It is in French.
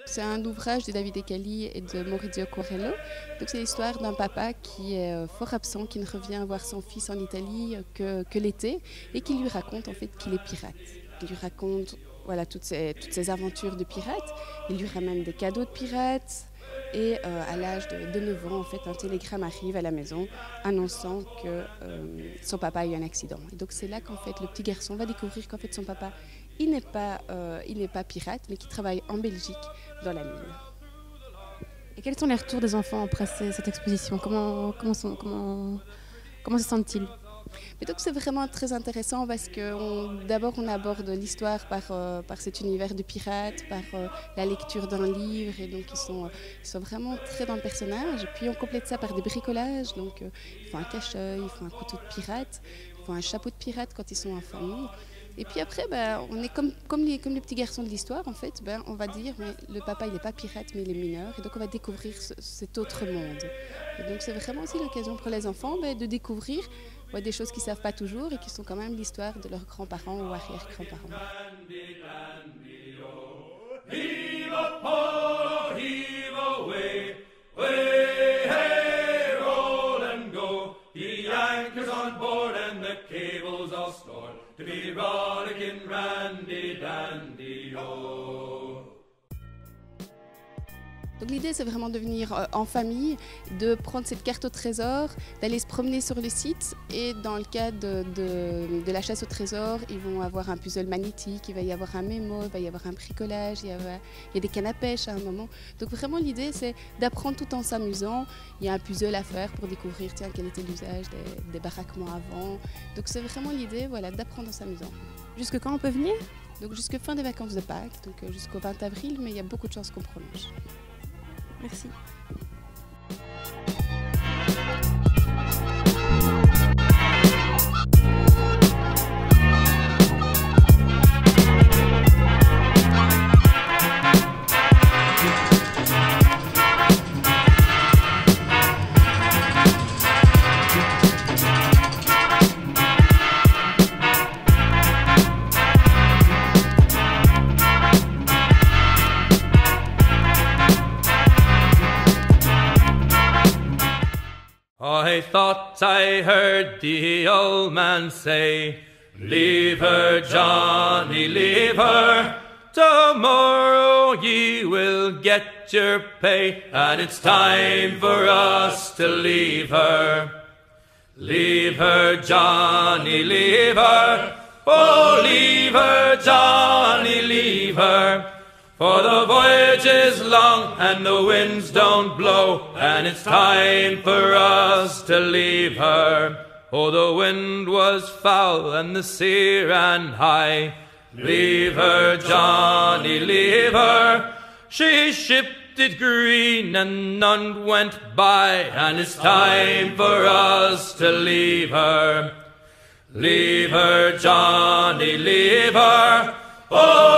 C'est un ouvrage de Davide Calli et de Maurizio Corello. Donc c'est l'histoire d'un papa qui est fort absent, qui ne revient voir son fils en Italie que l'été et qui lui raconte en fait qu'il est pirate. Il lui raconte voilà, toutes ses aventures de pirate. Il lui ramène des cadeaux de pirates et à l'âge de 9 ans, en fait, un télégramme arrive à la maison annonçant que son papa a eu un accident. Et donc c'est là qu'en fait le petit garçon va découvrir qu'en fait son papa il n'est pas pirate, mais qui travaille en Belgique dans la mine. Et quels sont les retours des enfants après cette exposition? Comment se sentent-ils? Mais donc c'est vraiment très intéressant parce que d'abord on aborde l'histoire par cet univers de pirates, par la lecture d'un livre, et donc ils sont vraiment très dans le personnage. Et puis on complète ça par des bricolages, donc ils font un cache-œil, ils font un couteau de pirate, ils font un chapeau de pirate quand ils sont en famille. Et puis après, on est comme les petits garçons de l'histoire, en fait, on va dire, mais le papa, il n'est pas pirate, mais il est mineur. Et donc, on va découvrir cet autre monde. Et donc, c'est vraiment aussi l'occasion pour les enfants de découvrir des choses qu'ils ne savent pas toujours et qui sont quand même l'histoire de leurs grands-parents ou arrière-grands-parents. To be rollicking randy dandy oh. Donc l'idée c'est vraiment de venir en famille, de prendre cette carte au trésor, d'aller se promener sur le site, et dans le cadre de la chasse au trésor, ils vont avoir un puzzle magnétique, il va y avoir un mémo, il va y avoir un bricolage, il y a des cannes à pêche à un moment. Donc vraiment l'idée c'est d'apprendre tout en s'amusant. Il y a un puzzle à faire pour découvrir quel était l'usage des baraquements avant. Donc c'est vraiment l'idée d'apprendre en s'amusant. Jusque quand on peut venir? Donc jusqu'à fin des vacances de Pâques, donc jusqu'au 20 avril, mais il y a beaucoup de chances qu'on prolonge. Merci. I thought I heard the old man say, leave her, Johnny, leave her. Tomorrow ye will get your pay, and it's time for us to leave her. Leave her, Johnny, leave her. Oh, leave her, Johnny, leave her. For the voyage is long and the winds don't blow, and it's time for us to leave her. Oh, the wind was foul and the sea ran high. Leave her, Johnny, leave her. She shipped it green and none went by, and it's time for us to leave her. Leave her, Johnny, leave her. Oh,